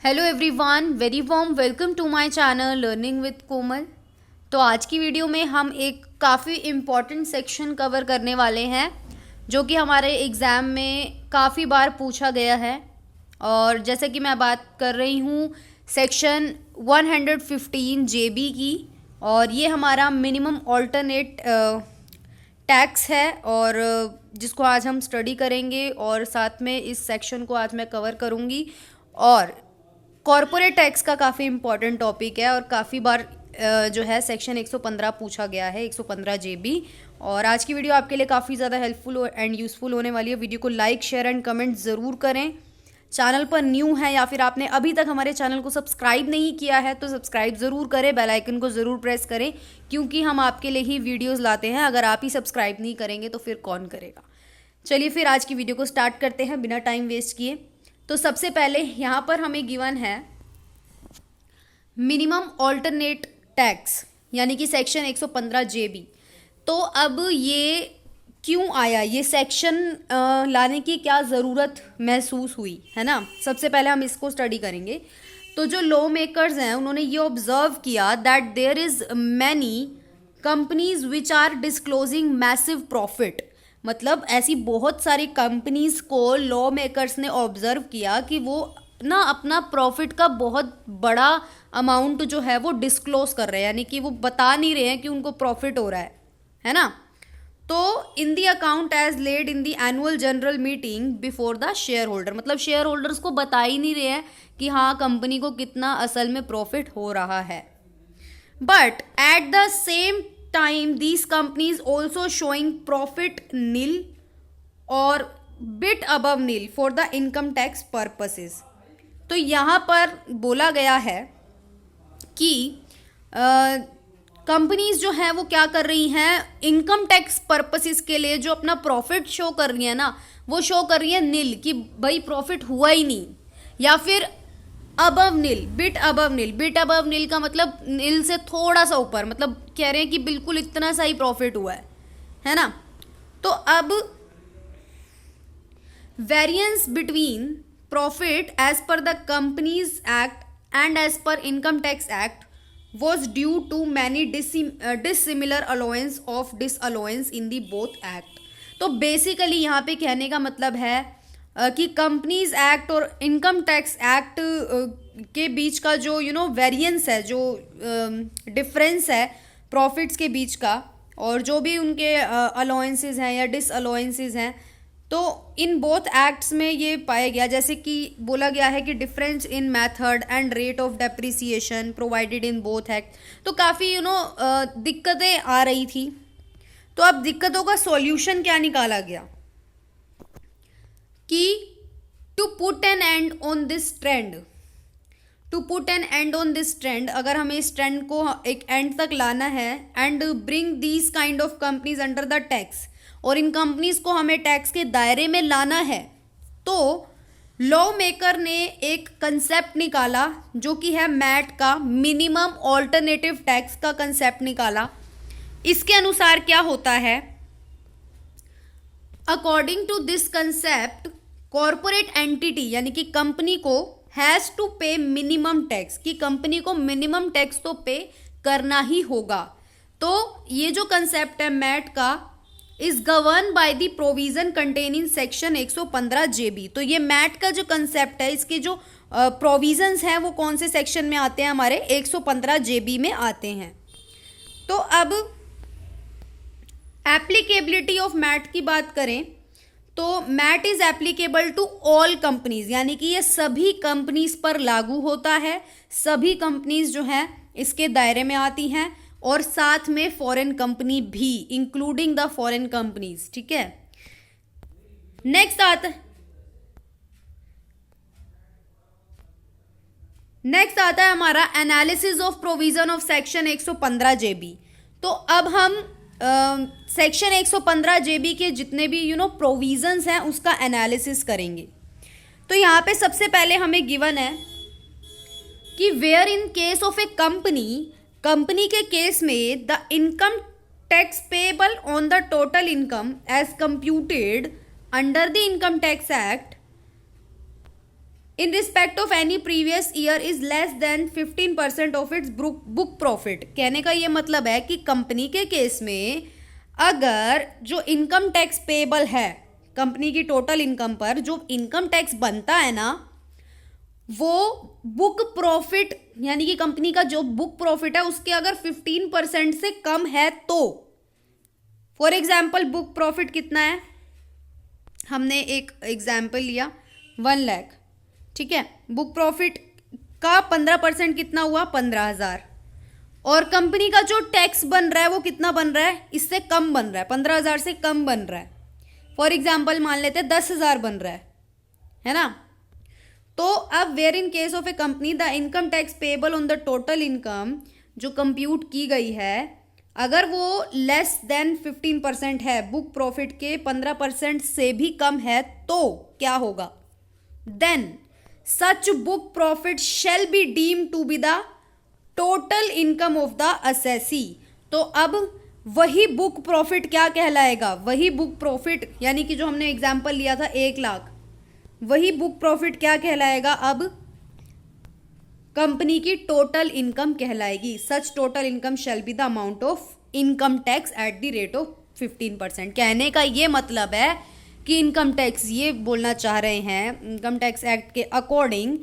Hello everyone, very warm welcome to my channel learning with Komal. तो आज की video में हम एक काफ़ी इम्पॉर्टेंट सेक्शन कवर करने वाले हैं जो कि हमारे एग्ज़ाम में काफ़ी बार पूछा गया है। और जैसे कि मैं बात कर रही हूँ सेक्शन 115 जेबी की, और ये हमारा मिनिमम ऑल्टरनेट टैक्स है और जिसको आज हम स्टडी करेंगे, और साथ में इस सेक्शन को आज मैं कवर करूँगी। और कॉरपोरेट टैक्स का काफ़ी इंपॉर्टेंट टॉपिक है और काफ़ी बार जो है सेक्शन 115 पूछा गया है, 115 जेबी। और आज की वीडियो आपके लिए काफ़ी ज़्यादा हेल्पफुल एंड यूज़फुल होने वाली है। वीडियो को लाइक, शेयर एंड कमेंट ज़रूर करें। चैनल पर न्यू है या फिर आपने अभी तक हमारे चैनल को सब्सक्राइब नहीं किया है तो सब्सक्राइब ज़रूर करें, बेल आइकन को ज़रूर प्रेस करें, क्योंकि हम आपके लिए ही वीडियोज़ लाते हैं। अगर आप ही सब्सक्राइब नहीं करेंगे तो फिर कौन करेगा। चलिए फिर आज की वीडियो को स्टार्ट करते हैं बिना टाइम वेस्ट किए। तो सबसे पहले यहाँ पर हमें गिवन है मिनिमम ऑल्टरनेट टैक्स, यानी कि सेक्शन 115 जेबी। तो अब ये क्यों आया, ये सेक्शन लाने की क्या ज़रूरत महसूस हुई, है ना। सबसे पहले हम इसको स्टडी करेंगे। तो जो लॉ मेकर्स हैं उन्होंने ये ऑब्जर्व किया that there is many companies which are disclosing massive profit. मतलब ऐसी बहुत सारी कंपनीज को लॉ मेकर्स ने ऑब्जर्व किया कि वो ना अपना प्रॉफिट का बहुत बड़ा अमाउंट जो है वो डिस्क्लोज कर रहे हैं, यानी कि वो बता नहीं रहे हैं कि उनको प्रॉफिट हो रहा है ना। तो in the account as laid in the annual general meeting before the shareholder, मतलब शेयर होल्डर्स को बता ही नहीं रहे हैं कि हाँ कंपनी को कितना असल में प्रॉफिट हो रहा है। But at the same time these companies also showing profit nil or bit above nil for the income tax purposes। तो यहाँ पर बोला गया है कि कंपनीज जो है वो क्या कर रही हैं, इनकम टैक्स पर्पसेस के लिए जो अपना प्रॉफिट शो कर रही है ना, वो शो कर रही है नील, कि भाई प्रॉफिट हुआ ही नहीं, या फिर अबव नील, बिट अबव नील। बिट अबव नील का मतलब नील से थोड़ा सा ऊपर, मतलब कह रहे हैं कि बिल्कुल इतना सा ही प्रॉफिट हुआ है ना। तो अब variance between profit as per the companies act and as per income tax act was due to many dissimilar allowance of disallowance in the both act. तो बेसिकली यहाँ पे कहने का मतलब है कि कंपनीज एक्ट और इनकम टैक्स एक्ट के बीच का जो वेरिएंस है, जो डिफरेंस है प्रॉफिट्स के बीच का, और जो भी उनके अलाउंसेस हैं या डिसअलाउंसेस हैं, तो इन बोथ एक्ट्स में ये पाया गया। जैसे कि बोला गया है कि difference in method and rate of depreciation provided in both act. तो काफ़ी दिक्कतें आ रही थी। तो अब दिक्कतों का सॉल्यूशन क्या निकाला गया कि to put an end on this trend, to put an end on this trend, अगर हमें इस ट्रेंड को एक एंड तक लाना है, and bring these kind of companies under the tax, और इन कंपनीज को हमें टैक्स के दायरे में लाना है, तो लॉ मेकर ने एक कंसेप्ट निकाला जो कि है मैट का, मिनिमम ऑल्टरनेटिव टैक्स का कंसेप्ट निकाला। इसके अनुसार क्या होता है, according to this concept corporate entity यानी कि कंपनी को has to pay minimum tax, कि कंपनी को मिनिमम टैक्स तो पे करना ही होगा। तो ये जो कंसेप्ट है मैट का is govern by the provision contain in section 115 जेबी। तो ये मैट का जो कंसेप्ट है, इसके जो प्रोविजंस हैं वो कौन से सेक्शन में आते हैं, हमारे 115 जेबी में आते हैं। तो अब एप्लीकेबिलिटी ऑफ मैट की बात करें तो MAT is applicable to all companies, यानी कि ये सभी कंपनीज पर लागू होता है, सभी कंपनीज जो हैं इसके दायरे में आती हैं, और साथ में फॉरेन कंपनी भी, इंक्लूडिंग द फॉरेन कंपनीज। ठीक है, नेक्स्ट आता है हमारा analysis of provision of section 115 जेबी। तो अब हम सेक्शन 115 जेबी के जितने भी प्रोविजंस हैं उसका एनालिसिस करेंगे। तो यहाँ पे सबसे पहले हमें गिवन है कि where in case of a company के केस में the income tax payable on the total income as computed under the income tax act in respect of any previous year is less than 15% of its book profit. कहने का ये मतलब है कि company के case में अगर जो इनकम टैक्स पेबल है, कंपनी की टोटल इनकम पर जो इनकम टैक्स बनता है ना, वो बुक प्रॉफिट यानी कि कंपनी का जो बुक प्रॉफिट है उसके अगर 15% से कम है तो, फॉर एग्जाम्पल बुक प्रॉफिट कितना है, हमने एक एग्जाम्पल लिया 1 लाख, ठीक है, बुक प्रॉफिट का 15% कितना हुआ 15,000, और कंपनी का जो टैक्स बन रहा है वो कितना बन रहा है, इससे कम बन रहा है, 15,000 से कम बन रहा है। फॉर एग्जाम्पल मान लेते हैं 10,000 बन रहा है ना। तो अब where in case of a company the income tax payable on the total income जो कंप्यूट की गई है, अगर वो लेस देन 15% है, बुक प्रॉफिट के 15% से भी कम है, तो क्या होगा, then such book profit shall be deem to be the total income of the assessee. तो अब वही बुक प्रॉफिट क्या कहलाएगा, वही बुक प्रॉफिट यानी कि जो हमने एग्जाम्पल लिया था 1 लाख, वही बुक प्रॉफिट क्या कहलाएगा, अब कंपनी की टोटल इनकम कहलाएगी। Such total income shall be the amount of income tax at the rate of 15%। कहने का ये मतलब है कि इनकम टैक्स, ये बोलना चाह रहे हैं, इनकम टैक्स एक्ट के अकॉर्डिंग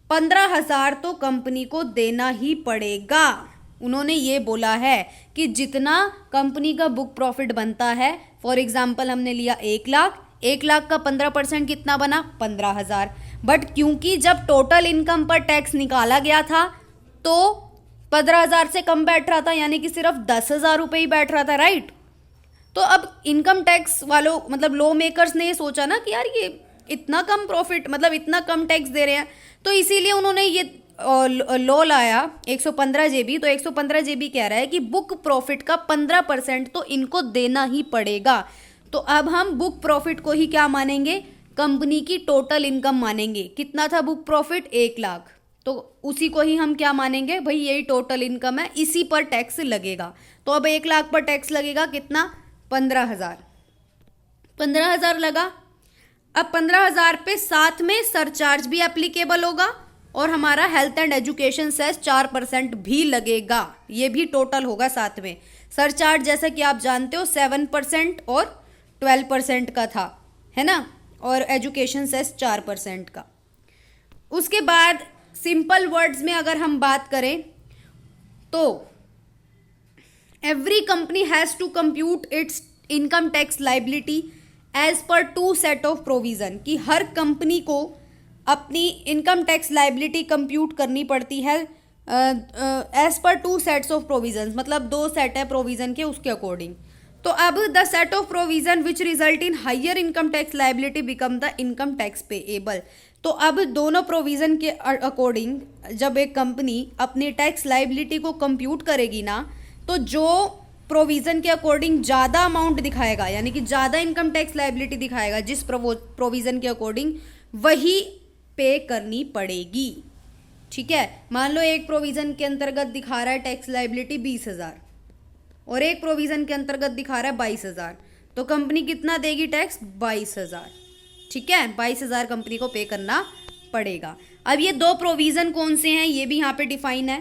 15,000 तो कंपनी को देना ही पड़ेगा। उन्होंने ये बोला है कि जितना कंपनी का बुक प्रॉफिट बनता है, फॉर एग्जाम्पल हमने लिया 1 लाख, 1 लाख का 15% कितना बना 15,000, बट क्योंकि जब टोटल इनकम पर टैक्स निकाला गया था तो 15,000 से कम बैठ रहा था, यानी कि सिर्फ 10,000 रुपये ही बैठ रहा था, राइट। तो अब इनकम टैक्स वालों मतलब लॉ मेकर्स ने ये सोचा ना कि यार ये इतना कम प्रॉफिट मतलब इतना कम टैक्स दे रहे हैं, तो इसीलिए उन्होंने ये लॉ लाया 115 जेबी। तो 115 जेबी कह रहा है कि बुक प्रॉफिट का 15% तो इनको देना ही पड़ेगा। तो अब हम बुक प्रॉफिट को ही क्या मानेंगे, कंपनी की टोटल इनकम मानेंगे। कितना था बुक प्रॉफिट 1 लाख, तो उसी को ही हम क्या मानेंगे, भाई यही टोटल इनकम है, इसी पर टैक्स लगेगा। तो अब 1 लाख पर टैक्स लगेगा कितना 15,000, 15,000 लगा। अब 15,000 पे साथ में सरचार्ज भी एप्लीकेबल होगा और हमारा हेल्थ एंड एजुकेशन सेस 4% भी लगेगा, ये भी टोटल होगा साथ में। सरचार्ज जैसा कि आप जानते हो 7% और 12% का था, है ना, और एजुकेशन सेस 4% का। उसके बाद सिंपल वर्ड्स में अगर हम बात करें तो every company has to compute its income tax liability as per 2 set of provision, कि हर कंपनी को अपनी इनकम टैक्स लाइबिलिटी कंप्यूट करनी पड़ती है as per 2 sets of provision, मतलब 2 सेट है प्रोविजन के, उसके अकॉर्डिंग। तो अब the set of provision which result in higher income tax liability become the income tax payable. तो अब दोनों प्रोविजन के अकॉर्डिंग जब एक कंपनी अपनी टैक्स लाइबिलिटी को कंप्यूट करेगी ना, तो जो प्रोविजन के अकॉर्डिंग ज़्यादा अमाउंट दिखाएगा, यानी कि ज़्यादा इनकम टैक्स लाइबिलिटी दिखाएगा जिस प्रोविजन के अकॉर्डिंग, वही पे करनी पड़ेगी। ठीक है, मान लो एक प्रोविज़न के अंतर्गत दिखा रहा है टैक्स लाइबिलिटी 20,000 और एक प्रोविज़न के अंतर्गत दिखा रहा है 22,000, तो कंपनी कितना देगी टैक्स 22,000। ठीक है, 22,000 कंपनी को पे करना पड़ेगा। अब ये 2 प्रोविज़न कौन से हैं ये भी यहाँ पे डिफाइन है।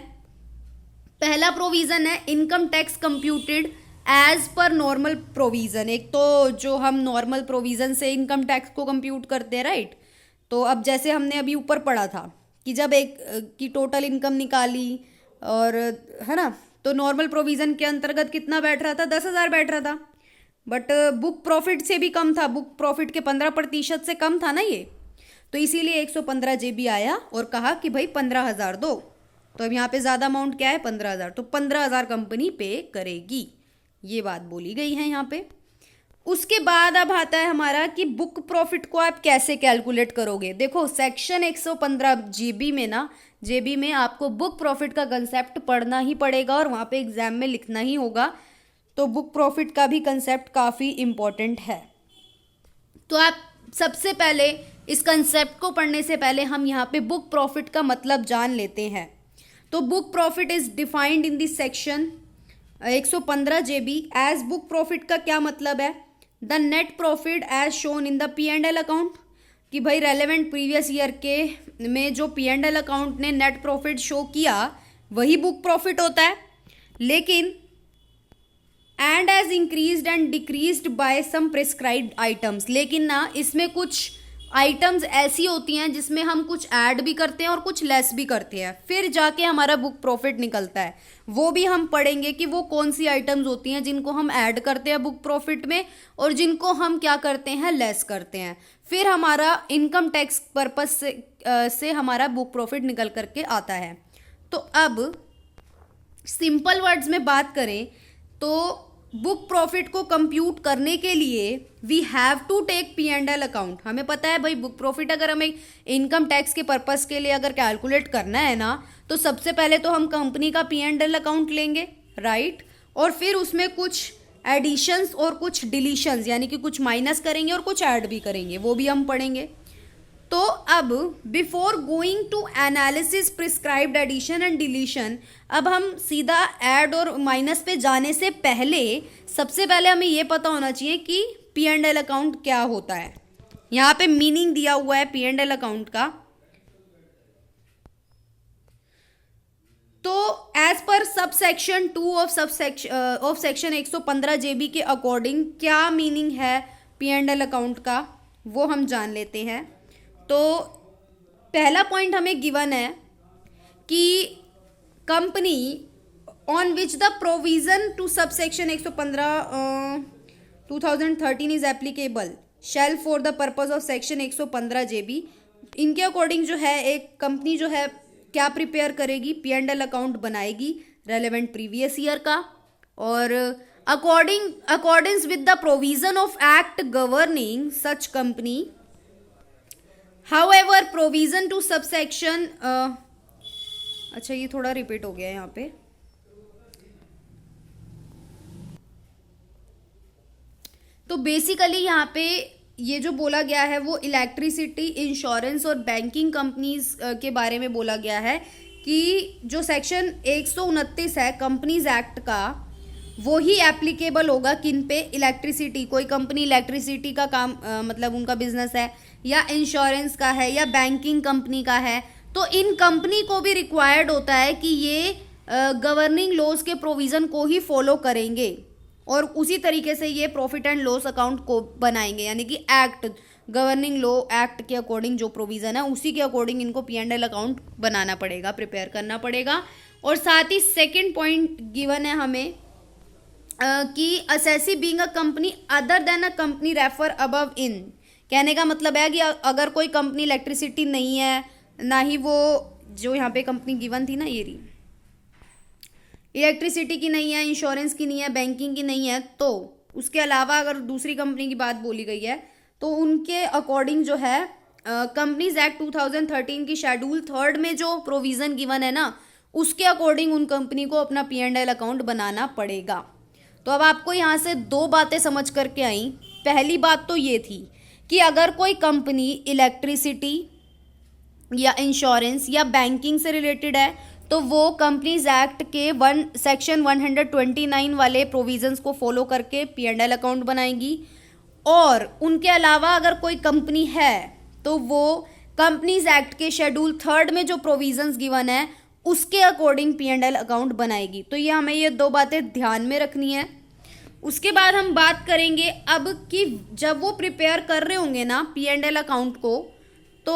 पहला प्रोविज़न है income tax computed as per normal provision. एक तो जो हम नॉर्मल प्रोविज़न से इनकम टैक्स को कंप्यूट करते हैं, राइट। तो अब जैसे हमने अभी ऊपर पढ़ा था कि जब एक की टोटल इनकम निकाली और, है ना, तो नॉर्मल प्रोविज़न के अंतर्गत कितना बैठ रहा था 10,000 बैठ रहा था, बट बुक प्रॉफिट से भी कम था, बुक प्रॉफिट के 15% से कम था ना ये, तो इसीलिए 115 जेबी आया और कहा कि भाई 15,000 दो। तो अब यहाँ पे ज़्यादा अमाउंट क्या है 15,000, तो 15,000 कंपनी पे करेगी, ये बात बोली गई है यहाँ पे। उसके बाद अब आता है हमारा कि बुक प्रॉफिट को आप कैसे कैलकुलेट करोगे। देखो सेक्शन 115 जेबी में ना, जेबी में आपको बुक प्रॉफिट का कंसेप्ट पढ़ना ही पड़ेगा और वहाँ पे एग्जाम में लिखना ही होगा, तो बुक प्रॉफिट का भी कंसेप्ट काफ़ी इम्पोर्टेंट है। तो आप सबसे पहले इस कंसेप्ट को पढ़ने से पहले हम यहाँ पे बुक प्रॉफिट का मतलब जान लेते हैं। तो book profit is defined in this section 115 JB as book profit का क्या मतलब है, the net profit as shown in the P&L account, कि भाई रेलेवेंट प्रीवियस ईयर के में जो पी एंड एल अकाउंट ने नेट प्रॉफिट शो किया वही बुक प्रॉफिट होता है, लेकिन and as increased and decreased by some prescribed items, लेकिन ना इसमें कुछ आइटम्स ऐसी होती हैं जिसमें हम कुछ ऐड भी करते हैं और कुछ लेस भी करते हैं, फिर जाके हमारा बुक प्रॉफिट निकलता है। वो भी हम पढ़ेंगे कि वो कौन सी आइटम्स होती हैं जिनको हम ऐड करते हैं बुक प्रॉफिट में और जिनको हम क्या करते हैं, लेस करते हैं। फिर हमारा इनकम टैक्स पर्पस से हमारा बुक प्रॉफिट निकल करके आता है। तो अब सिंपल वर्ड्स में बात करें तो बुक प्रॉफिट को कंप्यूट करने के लिए we have to take P and L account. हमें पता है भाई बुक प्रॉफिट अगर हमें इनकम टैक्स के पर्पस के लिए अगर कैलकुलेट करना है ना, तो सबसे पहले तो हम कंपनी का पी एंड एल अकाउंट लेंगे, राइट, और फिर उसमें कुछ एडिशंस और कुछ डिलीशंस यानी कि कुछ माइनस करेंगे और कुछ ऐड भी करेंगे, वो भी हम पढ़ेंगे। तो अब before going to analysis prescribed addition and deletion, अब हम सीधा ऐड और माइनस पे जाने से पहले सबसे पहले हमें ये पता होना चाहिए कि पी एंड एल अकाउंट क्या होता है। यहाँ पे मीनिंग दिया हुआ है पी एंड एल अकाउंट का। तो as per sub section 2 of section 115 जेबी के अकॉर्डिंग क्या मीनिंग है पी एंड एल अकाउंट का, वो हम जान लेते हैं। तो पहला पॉइंट हमें गिवन है कि company on which the provision to subsection 115 2013 is applicable shall for the purpose of section 115 JB, इनके अकॉर्डिंग जो है एक कंपनी जो है क्या प्रिपेयर करेगी, पी एंड एल अकाउंट बनाएगी रेलेवेंट प्रीवियस ईयर का, और according with the provision of act governing such company. However, provision to subsection अच्छा ये थोड़ा रिपीट हो गया है यहाँ पे। तो बेसिकली यहाँ पे ये जो बोला गया है वो इलेक्ट्रिसिटी, इंश्योरेंस और बैंकिंग कंपनीज के बारे में बोला गया है कि जो सेक्शन 129 है कंपनीज एक्ट का वो ही एप्लीकेबल होगा किन पे, इलेक्ट्रिसिटी, कोई कंपनी इलेक्ट्रिसिटी का काम मतलब उनका बिजनेस है, या इंश्योरेंस का है, या बैंकिंग कंपनी का है, तो इन कंपनी को भी रिक्वायर्ड होता है कि ये गवर्निंग लॉज के प्रोविज़न को ही फॉलो करेंगे और उसी तरीके से ये प्रॉफिट एंड लॉस अकाउंट को बनाएंगे, यानी कि एक्ट गवर्निंग लॉ एक्ट के अकॉर्डिंग जो प्रोविज़न है उसी के अकॉर्डिंग इनको पी एंड एल अकाउंट बनाना पड़ेगा, प्रिपेयर करना पड़ेगा। और साथ ही सेकेंड पॉइंट गिवन है हमें कि assessee being a company other than a company refer above in, कहने का मतलब है कि अगर कोई कंपनी इलेक्ट्रिसिटी नहीं है, ना ही वो जो यहाँ पे कंपनी गिवन थी ना, ये रही, इलेक्ट्रिसिटी की नहीं है, इंश्योरेंस की नहीं है, बैंकिंग की नहीं है, तो उसके अलावा अगर दूसरी कंपनी की बात बोली गई है तो उनके अकॉर्डिंग जो है कंपनीज एक्ट 2013 की शेड्यूल 3 में जो प्रोविज़न गिवन है ना उसके अकॉर्डिंग उन कंपनी को अपना पी एंड एल अकाउंट बनाना पड़ेगा। तो अब आपको यहाँ से दो बातें समझ करके आई। पहली बात तो ये थी कि अगर कोई कंपनी इलेक्ट्रिसिटी या इंश्योरेंस या बैंकिंग से रिलेटेड है तो वो कंपनीज एक्ट के सेक्शन 129 वाले प्रोविजंस को फॉलो करके पी एंड एल अकाउंट बनाएगी, और उनके अलावा अगर कोई कंपनी है तो वो कंपनीज एक्ट के शेड्यूल 3 में जो प्रोविजंस गिवन है उसके according P and L account बनाएगी। तो ये हमें ये दो बातें ध्यान में रखनी है। उसके बाद हम बात करेंगे अब कि जब वो प्रिपेयर कर रहे होंगे ना पी एंड एल अकाउंट को, तो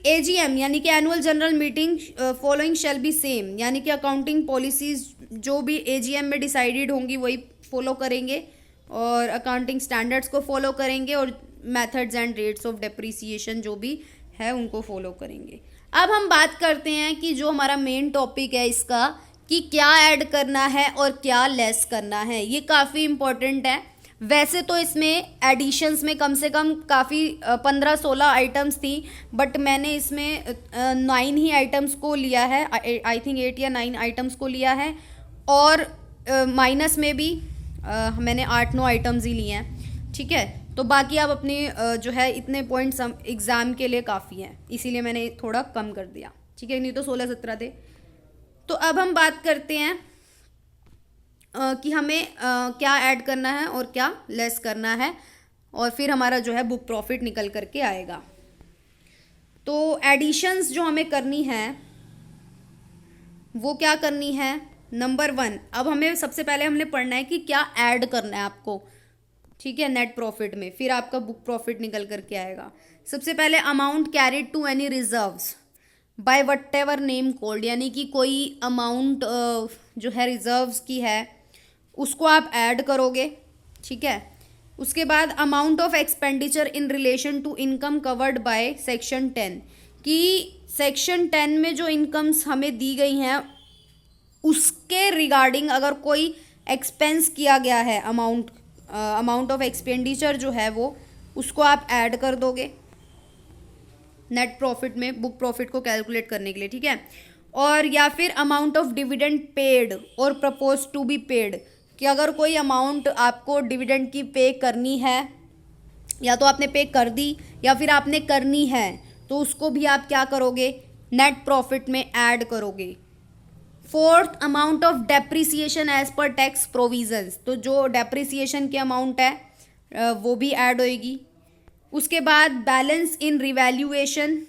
एजीएम यानी कि annual general meeting following shall be same, यानी कि अकाउंटिंग पॉलिसीज जो भी एजीएम में डिसाइडेड होंगी वही फॉलो करेंगे और अकाउंटिंग स्टैंडर्ड्स को फॉलो करेंगे और methods and rates of depreciation जो भी है उनको फॉलो करेंगे। अब हम बात करते हैं कि जो हमारा मेन टॉपिक है इसका कि क्या ऐड करना है और क्या लेस करना है, ये काफ़ी इम्पोर्टेंट है। वैसे तो इसमें एडिशंस में कम से कम काफ़ी 15-16 आइटम्स थी, बट मैंने इसमें 9 ही आइटम्स को लिया है, आई थिंक 8 या 9 आइटम्स को लिया है, और माइनस में भी मैंने 8-9 आइटम्स ही लिए हैं, ठीक है। तो बाकी आप अपने जो है इतने पॉइंट्स एग्ज़ाम के लिए काफ़ी हैं, इसीलिए मैंने थोड़ा कम कर दिया, ठीक है, नहीं तो 16-17 थे। तो अब हम बात करते हैं कि हमें क्या ऐड करना है और क्या लेस करना है। और फिर हमारा जो है बुक प्रॉफिट निकल करके आएगा। तो एडिशंस जो हमें करनी है वो क्या करनी है, नंबर 1, अब हमें सबसे पहले हमने पढ़ना है कि क्या ऐड करना है आपको, ठीक है, नेट प्रॉफिट में, फिर आपका बुक प्रॉफिट निकल करके आएगा। सबसे पहले amount carried to any reserves by whatever name called, यानी कि कोई अमाउंट जो है रिजर्व्स की है उसको आप ऐड करोगे, ठीक है। उसके बाद amount of expenditure in relation to income covered by section 10, कि सेक्शन 10 में जो इनकम्स हमें दी गई हैं उसके रिगार्डिंग अगर कोई एक्सपेंस किया गया है, अमाउंट ऑफ एक्सपेंडिचर जो है वो उसको आप ऐड कर दोगे नेट प्रॉफिट में बुक प्रॉफिट को कैलकुलेट करने के लिए, ठीक है। और या फिर अमाउंट ऑफ डिविडेंड पेड और प्रपोज टू बी पेड, कि अगर कोई अमाउंट आपको डिविडेंड की पे करनी है, या तो आपने पे कर दी या फिर आपने करनी है, तो उसको भी आप क्या करोगे, नेट प्रॉफिट में ऐड करोगे। 4th, amount of depreciation as per tax provisions, तो जो डेप्रिसिएशन की अमाउंट है वो भी ऐड होएगी। उसके बाद बैलेंस इन रिवैल्यूएशन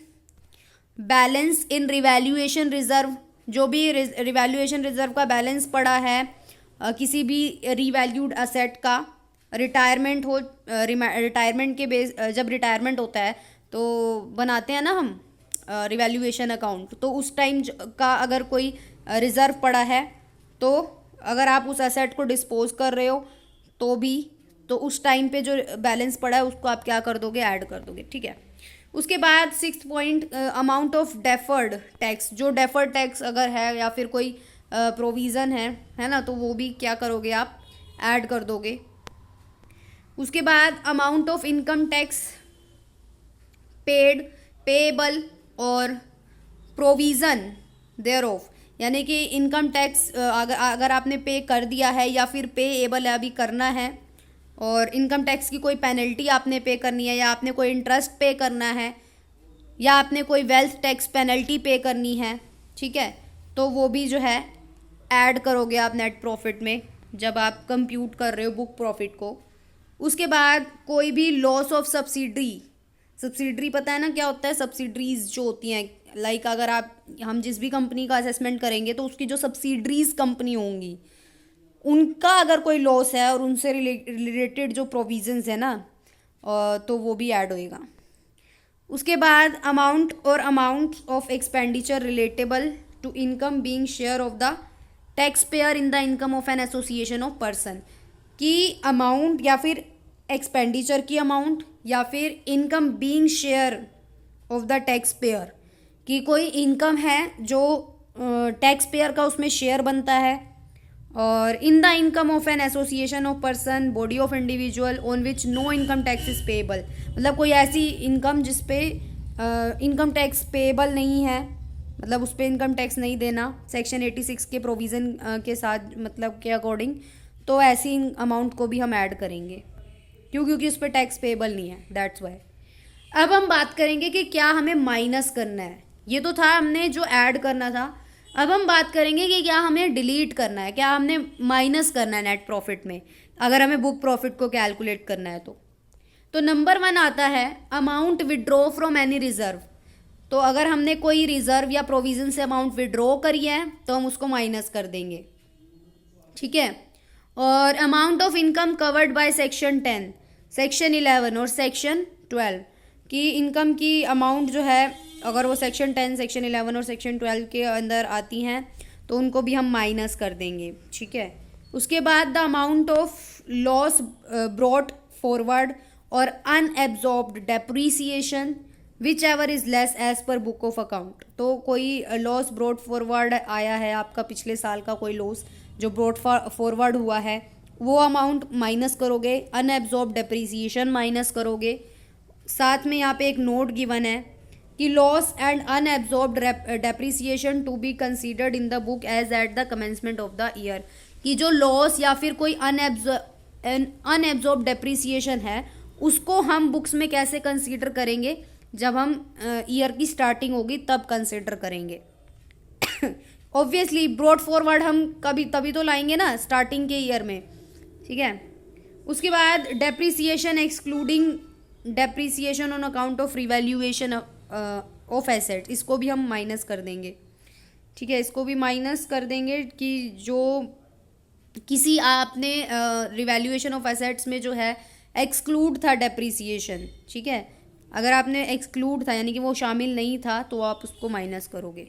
रिजर्व, जो भी रिवैल्यूएशन रिजर्व का बैलेंस पड़ा है किसी भी रिवैल्यूड असेट का, रिटायरमेंट के बेस, जब रिटायरमेंट होता है तो बनाते हैं ना हम रिवैल्यूएशन अकाउंट, तो उस टाइम का अगर कोई रिजर्व पड़ा है, तो अगर आप उस असेट को डिस्पोज कर रहे हो तो उस टाइम पे जो बैलेंस पड़ा है उसको आप क्या कर दोगे, ऐड कर दोगे, ठीक है। उसके बाद 6th point, amount of deferred tax, जो डेफर्ड टैक्स अगर है या फिर कोई प्रोविज़न है ना, तो वो भी क्या करोगे, आप ऐड कर दोगे। उसके बाद amount of income tax paid, payable और प्रोविज़न देयरऑफ, यानी कि इनकम टैक्स अगर आपने पे कर दिया है या फिर पेएबल अभी करना है, और इनकम टैक्स की कोई पेनल्टी आपने पे करनी है, या आपने कोई इंटरेस्ट पे करना है, या आपने कोई वेल्थ टैक्स पेनल्टी पे करनी है, ठीक है, तो वो भी जो है ऐड करोगे आप नेट प्रॉफिट में जब आप कंप्यूट कर रहे हो बुक प्रॉफिट को। उसके बाद कोई भी लॉस ऑफ सब्सिडरी पता है ना क्या होता है, सब्सिडरीज जो होती हैं, लाइक अगर हम जिस भी कंपनी का असेसमेंट करेंगे तो उसकी जो सब्सिडरीज कंपनी होंगी उनका अगर कोई लॉस है और उनसे रिलेटेड जो प्रोविजंस है ना, तो वो भी ऐड होएगा। उसके बाद amount of expenditure relatable to income being share of the taxpayer in the income of an association of person, की अमाउंट या फिर एक्सपेंडिचर की अमाउंट या फिर income being share of the taxpayer, कि कोई इनकम है जो टैक्स पेयर का उसमें शेयर बनता है, और in the income of an association of person body of individual on which no income tax is payable, मतलब कोई ऐसी इनकम जिस पे इनकम टैक्स पेएबल नहीं है, मतलब उस पर इनकम टैक्स नहीं देना सेक्शन 86 के प्रोविज़न के साथ, मतलब के अकॉर्डिंग, तो ऐसी अमाउंट को भी हम ऐड करेंगे क्योंकि उस पर टैक्स पेएबल नहीं है, दैट्स वाई। अब हम बात करेंगे कि क्या हमें माइनस करना है, ये तो था हमने जो ऐड करना था। अब हम बात करेंगे कि क्या हमें डिलीट करना है, क्या हमने माइनस करना है नेट प्रॉफिट में, अगर हमें बुक प्रॉफिट को कैलकुलेट करना है तो नंबर 1 आता है amount withdraw from any reserve, तो अगर हमने कोई रिजर्व या प्रोविजन से अमाउंट विड्रॉ करी है तो हम उसको माइनस कर देंगे, ठीक है। और amount of income covered by section 10, section 11 और सेक्शन 12 की इनकम की अमाउंट जो है, अगर वो सेक्शन 10, सेक्शन 11 और सेक्शन 12 के अंदर आती हैं तो उनको भी हम माइनस कर देंगे, ठीक है। उसके बाद the amount of loss brought forward और unabsorbed depreciation whichever is less as per book of account, तो कोई लॉस ब्रॉट फॉरवर्ड आया है आपका, पिछले साल का कोई लॉस जो ब्रॉट फॉरवर्ड हुआ है वो अमाउंट माइनस करोगे, अनएब्जॉर्ब डेप्रीसिएशन माइनस करोगे। साथ में यहाँ पे एक नोट गिवन है कि loss and unabsorb depreciation to be considered in the book as at the commencement of the year, कि जो लॉस या फिर कोई अनएब्जॉर्ब डेप्रीसिएशन है उसको हम बुक्स में कैसे कंसीडर करेंगे, जब हम ईयर की स्टार्टिंग होगी तब कंसीडर करेंगे। ऑब्वियसली ब्रॉट फॉरवर्ड हम कभी तभी तो लाएंगे ना स्टार्टिंग के ईयर में, ठीक है। उसके बाद depreciation excluding depreciation on account of revaluation of assets, इसको भी हम माइनस कर देंगे। ठीक है, इसको भी माइनस कर देंगे कि जो किसी आपने रिवैल्यूएशन ऑफ एसेट्स में जो है एक्सक्लूड था डेप्रिसिएशन, ठीक है, अगर आपने एक्सक्लूड था यानी कि वो शामिल नहीं था तो आप उसको माइनस करोगे।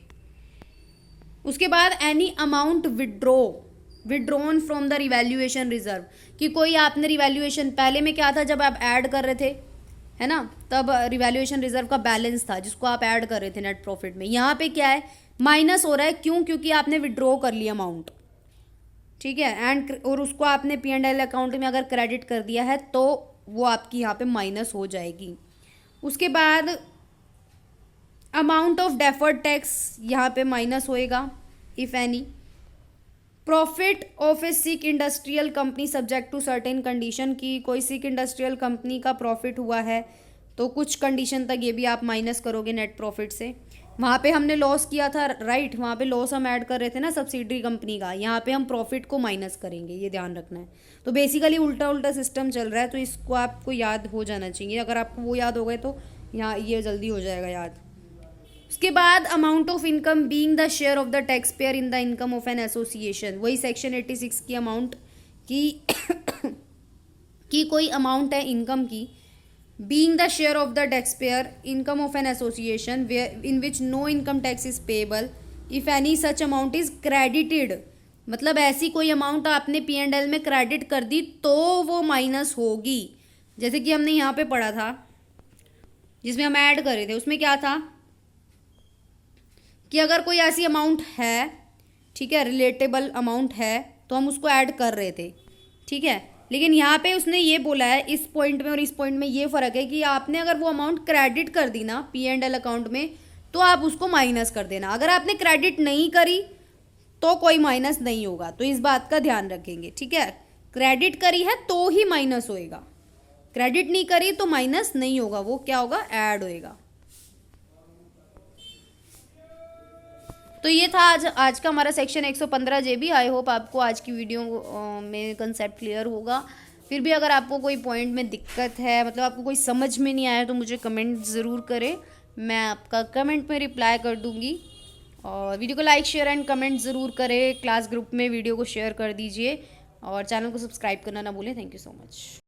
उसके बाद any amount withdrawn from the revaluation reserve, कि कोई आपने रिवैल्यूएशन पहले में क्या था जब आप ऐड कर रहे थे, है ना, तब रिवैल्यूएशन रिजर्व का बैलेंस था जिसको आप ऐड कर रहे थे नेट प्रॉफिट में। यहाँ पे क्या है, माइनस हो रहा है, क्यों, क्योंकि आपने विड्रॉ कर लिया अमाउंट, ठीक है, एंड और उसको आपने P&L अकाउंट में अगर क्रेडिट कर दिया है तो वो आपकी यहाँ पे माइनस हो जाएगी। उसके बाद अमाउंट ऑफ डेफर्ड टैक्स यहाँ पे माइनस होएगा if any. Profit of a sick industrial company subject to certain condition, की कोई सिक इंडस्ट्रियल कंपनी का प्रॉफिट हुआ है तो कुछ कंडीशन तक ये भी आप माइनस करोगे नेट प्रॉफिट से। वहाँ पे हमने लॉस किया था, राइट, वहाँ पे लॉस हम ऐड कर रहे थे ना सब्सिडरी कंपनी का, यहाँ पे हम प्रॉफिट को माइनस करेंगे, ये ध्यान रखना है। तो बेसिकली उल्टा उल्टा सिस्टम चल रहा है, तो इसको आपको याद हो जाना चाहिए। अगर आपको वो याद हो गए तो यहाँ ये जल्दी हो जाएगा याद। उसके बाद amount of income being the share of the taxpayer in the income of an association, वही सेक्शन 86 की अमाउंट की कोई अमाउंट है इनकम की, being the share of the taxpayer income of an association where in which no income tax is payable if any such amount is credited, मतलब ऐसी कोई amount आपने P&L में क्रेडिट कर दी तो वो माइनस होगी। जैसे कि हमने यहाँ पे पढ़ा था जिसमें हम ऐड कर रहे थे, उसमें क्या था कि अगर कोई ऐसी अमाउंट है, ठीक है, रिलेटेबल अमाउंट है तो हम उसको ऐड कर रहे थे, ठीक है, लेकिन यहाँ पे उसने ये बोला है इस पॉइंट में और इस पॉइंट में ये फ़र्क है कि आपने अगर वो अमाउंट क्रेडिट कर दी ना P&L अकाउंट में तो आप उसको माइनस कर देना, अगर आपने क्रेडिट नहीं करी तो कोई माइनस नहीं होगा, तो इस बात का ध्यान रखेंगे, ठीक है। क्रेडिट करी है तो ही माइनस होएगा, क्रेडिट नहीं करी तो माइनस नहीं होगा, वो क्या होगा, ऐड होएगा। तो ये था आज का हमारा सेक्शन 115 JB। आई होप आपको आज की वीडियो में कंसेप्ट क्लियर होगा। फिर भी अगर आपको कोई पॉइंट में दिक्कत है, मतलब आपको कोई समझ में नहीं आया, तो मुझे कमेंट ज़रूर करें, मैं आपका कमेंट में रिप्लाई कर दूंगी। और वीडियो को लाइक शेयर एंड कमेंट ज़रूर करें, क्लास ग्रुप में वीडियो को शेयर कर दीजिए और चैनल को सब्सक्राइब करना ना भूलें। Thank you so much.